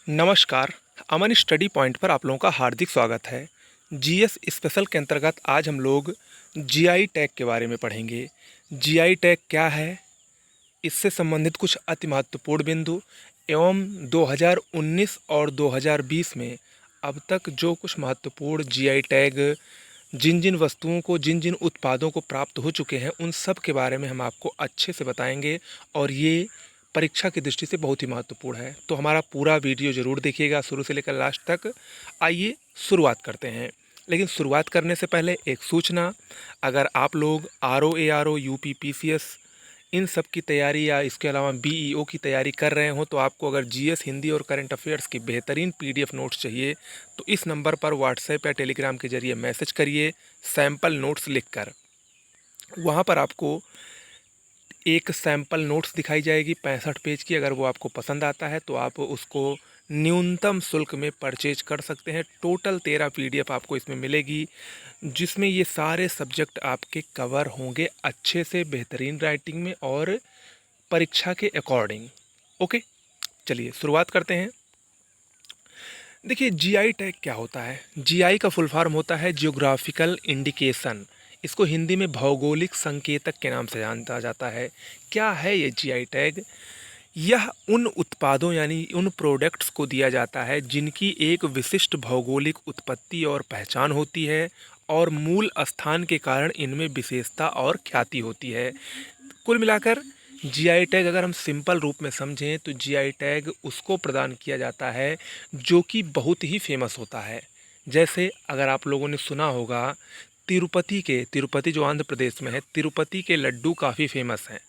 नमस्कार। अमन study point पर आप लोगों का हार्दिक स्वागत है। जीएस स्पेशल के अंतर्गत आज हम लोग जीआई टैग के बारे में पढ़ेंगे। जीआई टैग क्या है, इससे संबंधित कुछ अति महत्वपूर्ण बिंदु एवं 2019 और 2020 में अब तक जो कुछ महत्वपूर्ण जीआई टैग जिन जिन वस्तुओं को, जिन जिन उत्पादों को प्राप्त हो चुके हैं, उन सब के बारे में हम आपको अच्छे से बताएंगे और ये परीक्षा की दृष्टि से बहुत ही महत्वपूर्ण है। तो हमारा पूरा वीडियो ज़रूर देखिएगा शुरू से लेकर लास्ट तक। आइए शुरुआत करते हैं। लेकिन शुरुआत करने से पहले एक सूचना, अगर आप लोग आरओ यूपी पीसीएस इन सब की तैयारी या इसके अलावा बीईओ की तैयारी कर रहे हो, तो आपको अगर जीएस हिंदी और करंट अफेयर्स की बेहतरीन पीडीएफ नोट्स चाहिए तो इस नंबर पर व्हाट्सएप या टेलीग्राम के जरिए मैसेज करिए सैम्पल नोट्स लिखकर। वहाँ पर आपको एक सैम्पल नोट्स दिखाई जाएगी 65 पेज की। अगर वो आपको पसंद आता है तो आप उसको न्यूनतम शुल्क में परचेज कर सकते हैं। टोटल 13 पीडीएफ आपको इसमें मिलेगी, जिसमें ये सारे सब्जेक्ट आपके कवर होंगे अच्छे से, बेहतरीन राइटिंग में और परीक्षा के अकॉर्डिंग। ओके, चलिए शुरुआत करते हैं। देखिए, जीआई टैग क्या होता है। जीआई का फुल फॉर्म होता है जियोग्राफिकल इंडिकेशन। इसको हिंदी में भौगोलिक संकेतक के नाम से जाना जाता है। क्या है ये जीआई टैग? यह उन उत्पादों यानी उन प्रोडक्ट्स को दिया जाता है जिनकी एक विशिष्ट भौगोलिक उत्पत्ति और पहचान होती है और मूल स्थान के कारण इनमें विशेषता और ख्याति होती है। कुल मिलाकर जीआई टैग अगर हम सिंपल रूप में समझें तो जीआई टैग उसको प्रदान किया जाता है जो कि बहुत ही फेमस होता है। जैसे अगर आप लोगों ने सुना होगा, तिरुपति जो आंध्र प्रदेश में है, तिरुपति के लड्डू काफ़ी फेमस हैं।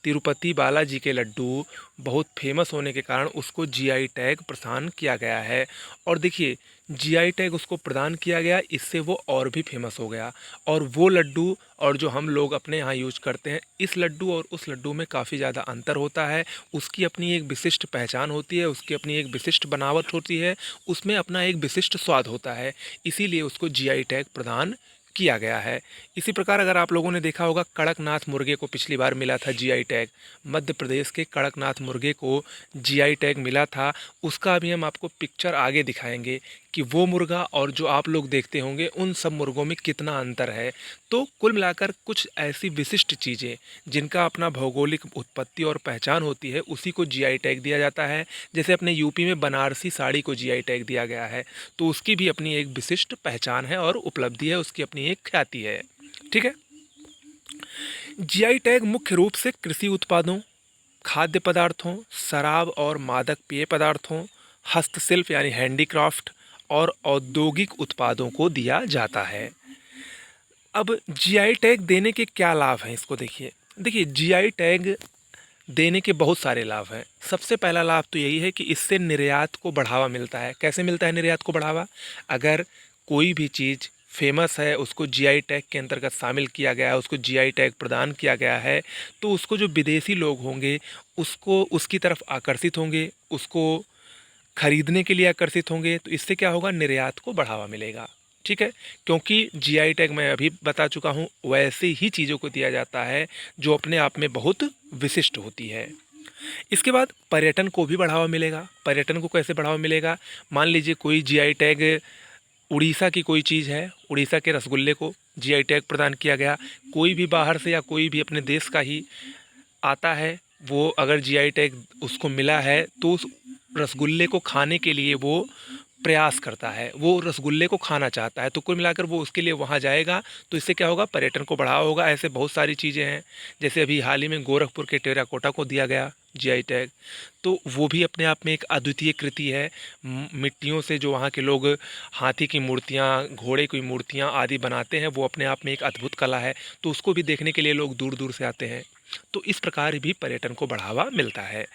तिरुपति बालाजी के लड्डू बहुत फेमस होने के कारण उसको जीआई टैग प्रदान किया गया है। और देखिए, जीआई टैग उसको प्रदान किया गया, इससे वो और भी फेमस हो गया। और वो लड्डू और जो हम लोग अपने यहाँ यूज करते हैं, इस लड्डू और उस लड्डू में काफ़ी ज़्यादा अंतर होता है। उसकी अपनी एक विशिष्ट पहचान होती है, उसकी अपनी एक विशिष्ट बनावट होती है, उसमें अपना एक विशिष्ट स्वाद होता है। इसीलिए उसको जीआई टैग प्रदान किया गया है। इसी प्रकार अगर आप लोगों ने देखा होगा, कड़कनाथ मुर्गे को पिछली बार मिला था जीआई टैग। मध्य प्रदेश के कड़कनाथ मुर्गे को जीआई टैग मिला था। उसका भी हम आपको पिक्चर आगे दिखाएंगे कि वो मुर्गा और जो आप लोग देखते होंगे उन सब मुर्गों में कितना अंतर है। तो कुल मिलाकर कुछ ऐसी विशिष्ट चीज़ें जिनका अपना भौगोलिक उत्पत्ति और पहचान होती है, उसी को जीआई टैग दिया जाता है। जैसे अपने यूपी में बनारसी साड़ी को जीआई टैग दिया गया है, तो उसकी भी अपनी एक विशिष्ट पहचान है और उपलब्धि है, उसकी अपनी एक ख्याति है। ठीक है। जीआई टैग मुख्य रूप से कृषि उत्पादों, खाद्य पदार्थों, शराब और मादक पेय पदार्थों, हस्तशिल्प यानी हैंडीक्राफ्ट और औद्योगिक उत्पादों को दिया जाता है। अब जीआई टैग देने के क्या लाभ हैं, इसको देखिए। देखिए, जीआई टैग देने के बहुत सारे लाभ हैं। सबसे पहला लाभ तो यही है कि इससे निर्यात को बढ़ावा मिलता है। कैसे मिलता है निर्यात को बढ़ावा? अगर कोई भी चीज़ फेमस है, उसको जीआई टैग के अंतर्गत शामिल किया गया है, उसको जीआई टैग प्रदान किया गया है, तो उसको जो विदेशी लोग होंगे उसको उसकी तरफ आकर्षित होंगे, उसको खरीदने के लिए आकर्षित होंगे। तो इससे क्या होगा? निर्यात को बढ़ावा मिलेगा। ठीक है, क्योंकि जीआई टैग मैं अभी बता चुका हूँ, वैसे ही चीज़ों को दिया जाता है जो अपने आप में बहुत विशिष्ट होती है। इसके बाद पर्यटन को भी बढ़ावा मिलेगा। पर्यटन को कैसे बढ़ावा मिलेगा? मान लीजिए कोई जीआई टैग उड़ीसा की कोई चीज़ है, उड़ीसा के रसगुल्ले को जीआई टैग प्रदान किया गया। कोई भी बाहर से या कोई भी अपने देश का ही आता है, वो अगर जीआई टैग उसको मिला है तो उस रसगुल्ले को खाने के लिए वो प्रयास करता है, वो रसगुल्ले को खाना चाहता है। तो कुल मिलाकर वो उसके लिए वहाँ जाएगा, तो इससे क्या होगा? पर्यटन को बढ़ावा होगा। ऐसे बहुत सारी चीज़ें हैं। जैसे अभी हाल ही में गोरखपुर के टेराकोटा को दिया गया जीआई टैग, तो वो भी अपने आप में एक अद्वितीय कृति है। मिट्टियों से जो वहाँ के लोग हाथी की मूर्तियाँ, घोड़े की मूर्तियाँ आदि बनाते हैं, वो अपने आप में एक अद्भुत कला है। तो उसको भी देखने के लिए लोग दूर दूर से आते हैं। तो इस प्रकार भी पर्यटन को बढ़ावा मिलता है।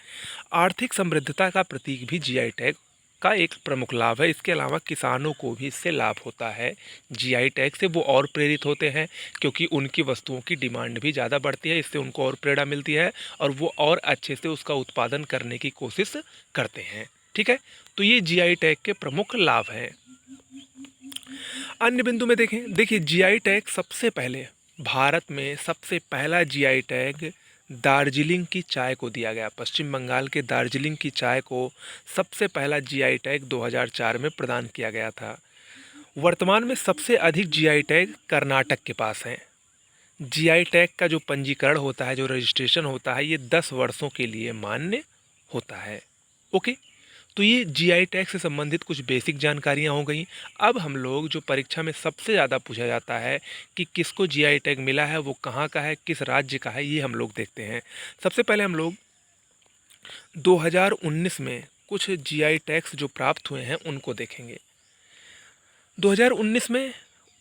आर्थिक समृद्धता का प्रतीक भी जीआई टैग का एक प्रमुख लाभ है। इसके अलावा किसानों को भी इससे लाभ होता है। जीआई टैग से वो और प्रेरित होते हैं, क्योंकि उनकी वस्तुओं की डिमांड भी ज़्यादा बढ़ती है। इससे उनको और प्रेरणा मिलती है और वो और अच्छे से उसका उत्पादन करने की कोशिश करते हैं। ठीक है, तो ये जीआई टैग के प्रमुख लाभ हैं। अन्य बिंदु में देखें, देखिए जीआई टैग सबसे पहले भारत में सबसे पहला जीआई टैग दार्जिलिंग की चाय को दिया गया। पश्चिम बंगाल के दार्जिलिंग की चाय को सबसे पहला जीआई टैग 2004 में प्रदान किया गया था। वर्तमान में सबसे अधिक जीआई टैग कर्नाटक के पास हैं। जीआई टैग का जो पंजीकरण होता है, जो रजिस्ट्रेशन होता है, ये 10 वर्षों के लिए मान्य होता है। ओके, तो ये जीआई टैग से संबंधित कुछ बेसिक जानकारियाँ हो गई। अब हम लोग जो परीक्षा में सबसे ज़्यादा पूछा जाता है कि किसको जीआई टैग मिला है, वो कहाँ का है, किस राज्य का है, ये हम लोग देखते हैं। सबसे पहले हम लोग 2019 में कुछ जीआई टैग्स जो प्राप्त हुए हैं उनको देखेंगे। 2019 में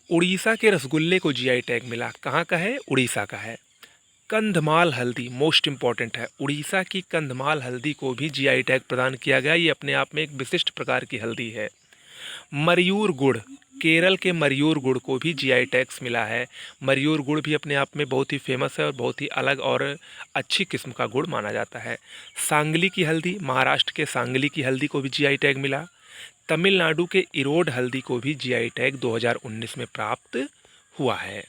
उड़ीसा के रसगुल्ले को जीआई टैग मिला। कहाँ का है? उड़ीसा का है। कंधमाल हल्दी मोस्ट इम्पॉर्टेंट है। उड़ीसा की कंधमाल हल्दी को भी जीआई टैग प्रदान किया गया। ये अपने आप में एक विशिष्ट प्रकार की हल्दी है। मरयूर गुड़, केरल के मरयूर गुड़ को भी जीआई टैग्स मिला है। मरयूर गुड़ भी अपने आप में बहुत ही फेमस है और बहुत ही अलग और अच्छी किस्म का गुड़ माना जाता है। सांगली की हल्दी, महाराष्ट्र के सांगली की हल्दी को भी जीआई टैग मिला। तमिलनाडु के इरोड हल्दी को भी जीआई टैग 2019 में प्राप्त हुआ है।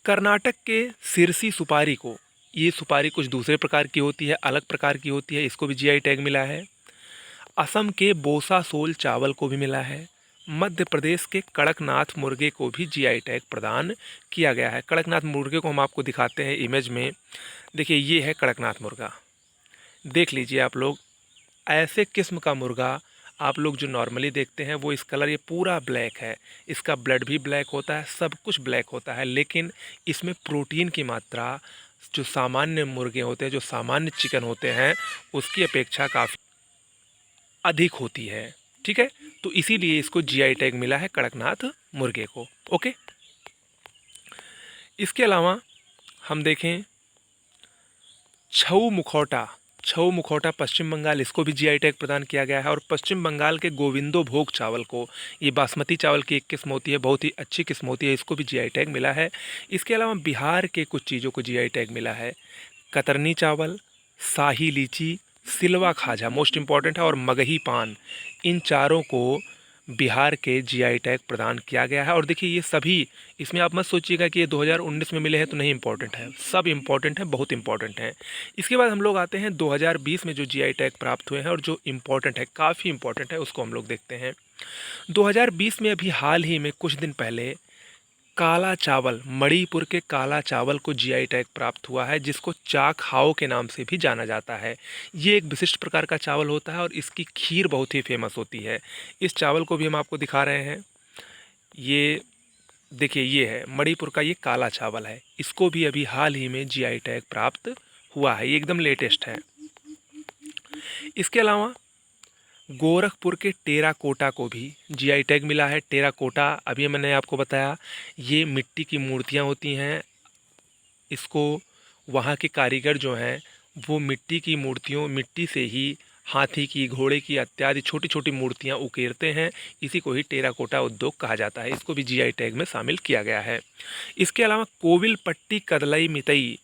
कर्नाटक के सिरसी सुपारी को, ये सुपारी कुछ दूसरे प्रकार की होती है, अलग प्रकार की होती है, इसको भी जीआई टैग मिला है। असम के बोसा सोल चावल को भी मिला है। मध्य प्रदेश के कड़कनाथ मुर्गे को भी जीआई टैग प्रदान किया गया है। कड़कनाथ मुर्गे को हम आपको दिखाते हैं इमेज में। देखिए, ये है कड़कनाथ मुर्गा। देख लीजिए आप लोग, ऐसे किस्म का मुर्गा आप लोग जो नॉर्मली देखते हैं वो इस कलर, ये पूरा ब्लैक है। इसका ब्लड भी ब्लैक होता है, सब कुछ ब्लैक होता है, लेकिन इसमें प्रोटीन की मात्रा जो सामान्य मुर्गे होते हैं, जो सामान्य चिकन होते हैं, उसकी अपेक्षा काफ़ी अधिक होती है। ठीक है, तो इसीलिए इसको जीआई टैग मिला है कड़कनाथ मुर्गे को। ओके, इसके अलावा हम देखें छऊ मुखौटा। छऊ मुखौटा पश्चिम बंगाल, इसको भी जीआई टैग प्रदान किया गया है। और पश्चिम बंगाल के गोविंदो भोग चावल को, ये बासमती चावल की एक किस्म होती है, बहुत ही अच्छी किस्म होती है, इसको भी जीआई टैग मिला है। इसके अलावा बिहार के कुछ चीज़ों को जीआई टैग मिला है। कतरनी चावल, शाही लीची, सिलवा खाजा मोस्ट इम्पॉर्टेंट है, और मगही पान, इन चारों को बिहार के जीआई टैग प्रदान किया गया है। और देखिए, ये सभी, इसमें आप मत सोचिएगा कि ये 2019 में मिले हैं तो नहीं इम्पॉर्टेंट है, सब इम्पॉर्टेंट है, बहुत इम्पॉर्टेंट है। इसके बाद हम लोग आते हैं 2020 में जो जीआई टैग प्राप्त हुए हैं और जो इम्पॉर्टेंट है, काफ़ी इम्पॉर्टेंट है, उसको हम लोग देखते हैं। 2020 में अभी हाल ही में कुछ दिन पहले काला चावल, मणिपुर के काला चावल को जीआई टैग प्राप्त हुआ है, जिसको चाक हाओ के नाम से भी जाना जाता है। ये एक विशिष्ट प्रकार का चावल होता है और इसकी खीर बहुत ही फेमस होती है। इस चावल को भी हम आपको दिखा रहे हैं। ये देखिए, ये है मणिपुर का, ये काला चावल है। इसको भी अभी हाल ही में जीआई टैग प्राप्त हुआ है, ये एकदम लेटेस्ट है। इसके अलावा गोरखपुर के टेराकोटा को भी जीआई टैग मिला है। टेराकोटा, अभी मैंने आपको बताया, ये मिट्टी की मूर्तियाँ होती हैं। इसको वहाँ के कारीगर जो हैं वो मिट्टी की मूर्तियों, मिट्टी से ही हाथी की, घोड़े की इत्यादि छोटी छोटी मूर्तियाँ उकेरते हैं। इसी को ही टेराकोटा उद्योग कहा जाता है। इसको भी जीआई टैग में शामिल किया गया है। इसके अलावा कोविल पट्टी कदलई मितई,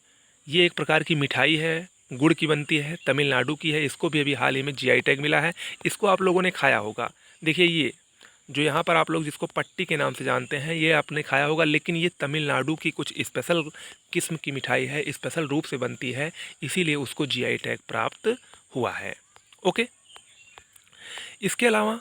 ये एक प्रकार की मिठाई है, गुड़ की बनती है, तमिलनाडु की है। इसको भी अभी हाल ही में जीआई टैग मिला है। इसको आप लोगों ने खाया होगा। देखिए, ये जो यहाँ पर आप लोग जिसको पट्टी के नाम से जानते हैं, ये आपने खाया होगा, लेकिन ये तमिलनाडु की कुछ स्पेशल किस्म की मिठाई है, स्पेशल रूप से बनती है, इसीलिए उसको जीआई टैग प्राप्त हुआ है। ओके, इसके अलावा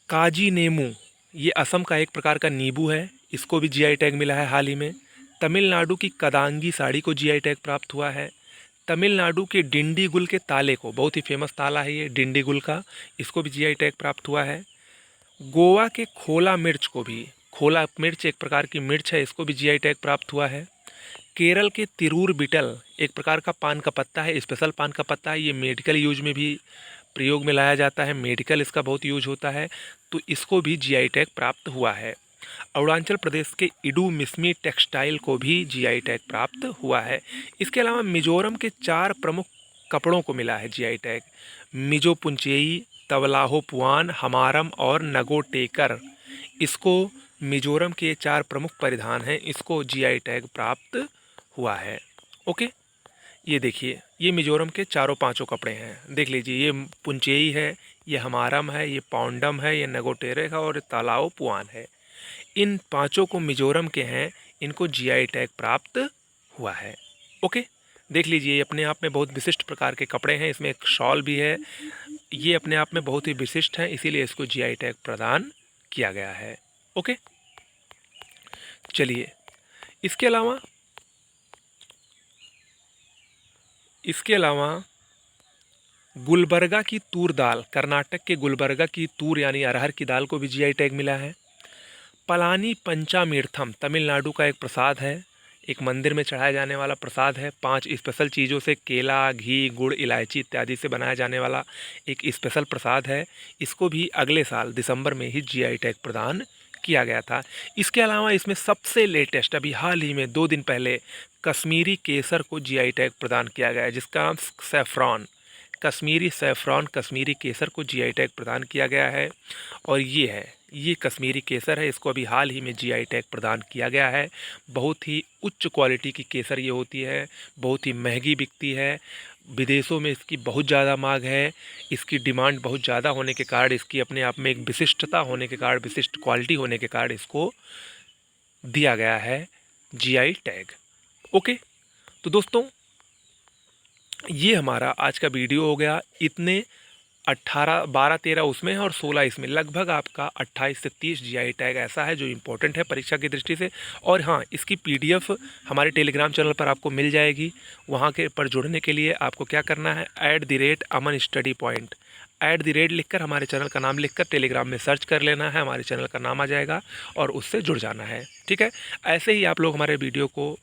काजी नेमू, ये असम का एक प्रकार का नींबू है, इसको भी जीआई टैग मिला है हाल ही में। तमिलनाडु की कदांगी साड़ी को जीआई टैग प्राप्त हुआ है। तमिलनाडु के डिंडीगुल के ताले को, बहुत ही फेमस ताला है ये डिंडीगुल का, इसको भी जीआई टैग प्राप्त हुआ है। गोवा के खोला मिर्च को भी, खोला मिर्च एक प्रकार की मिर्च है, इसको भी जीआई टैग प्राप्त हुआ है। केरल के तिरूर बिटल एक प्रकार का पान का पत्ता है, स्पेशल पान का पत्ता है, ये मेडिकल यूज में भी प्रयोग में लाया जाता है, मेडिकल इसका बहुत यूज होता है, तो इसको भी जीआई टैग प्राप्त हुआ है। अरुणाचल प्रदेश के इडू मिसमी टेक्सटाइल को भी जीआई टैग प्राप्त हुआ है। इसके अलावा मिजोरम के 4 प्रमुख कपड़ों को मिला है जीआई टैग। मिजो पुंचेई, तवलाहो पुआन, हमारम और नगो टेकर, इसको मिजोरम के 4 प्रमुख परिधान हैं, इसको जीआई टैग प्राप्त हुआ है। ओके, ये देखिए, ये मिजोरम के चारों पांचों कपड़े हैं। देख लीजिए, ये पुंचेई है, ये हमारम है, ये पौंडम है, ये नगोटेरे है और तालाओ पुआन है। इन पांचों को मिजोरम के हैं, इनको जीआई टैग प्राप्त हुआ है। ओके, देख लीजिए, ये अपने आप में बहुत विशिष्ट प्रकार के कपड़े हैं, इसमें एक शॉल भी है। ये अपने आप में बहुत ही विशिष्ट है, इसीलिए इसको जीआई टैग प्रदान किया गया है। ओके, चलिए, इसके अलावा गुलबर्गा की तूर दाल, कर्नाटक के गुलबर्गा की तूर यानी अरहर की दाल को भी जीआई टैग मिला है। पलानी पंचामीर्थम तमिलनाडु का एक प्रसाद है, एक मंदिर में चढ़ाया जाने वाला प्रसाद है। 5 स्पेशल चीज़ों से, केला, घी, गुड़, इलायची इत्यादि से बनाया जाने वाला एक स्पेशल प्रसाद है। इसको भी अगले साल दिसंबर में ही जीआई टैग प्रदान किया गया था। इसके अलावा इसमें सबसे लेटेस्ट अभी हाल ही में 2 दिन पहले कश्मीरी केसर को जीआई टैग प्रदान किया गया है, जिसका नाम सैफ़्रॉन, कश्मीरी सैफ़्रॉन, कश्मीरी केसर को जीआई टैग प्रदान किया गया है। और ये कश्मीरी केसर है, इसको अभी हाल ही में जीआई टैग प्रदान किया गया है। बहुत ही उच्च क्वालिटी की केसर ये होती है, बहुत ही महंगी बिकती है, विदेशों में इसकी बहुत ज़्यादा मांग है। इसकी डिमांड बहुत ज़्यादा होने के कारण, इसकी अपने आप में एक विशिष्टता होने के कारण, विशिष्ट क्वालिटी होने के कारण इसको दिया गया है जीआई टैग। ओके, तो दोस्तों, ये हमारा आज का वीडियो हो गया। इतने 18, 12, 13 उसमें है और 16 इसमें, लगभग आपका 28 से 30 जीआई टैग ऐसा है जो इम्पोर्टेंट है परीक्षा की दृष्टि से। और हाँ, इसकी पीडीएफ हमारे टेलीग्राम चैनल पर आपको मिल जाएगी। वहाँ के पर जुड़ने के लिए आपको क्या करना है, @अमन स्टडी पॉइंट, @ लिखकर हमारे चैनल का नाम लिखकर टेलीग्राम में सर्च कर लेना है, हमारे चैनल का नाम आ जाएगा और उससे जुड़ जाना है। ठीक है, ऐसे ही आप लोग हमारे वीडियो को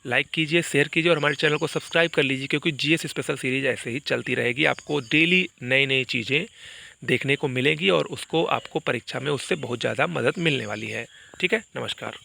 लाइक कीजिए, शेयर कीजिए और हमारे चैनल को सब्सक्राइब कर लीजिए, क्योंकि जीएस स्पेशल सीरीज ऐसे ही चलती रहेगी। आपको डेली नई नई चीज़ें देखने को मिलेंगी और उसको आपको परीक्षा में उससे बहुत ज़्यादा मदद मिलने वाली है। ठीक है, नमस्कार।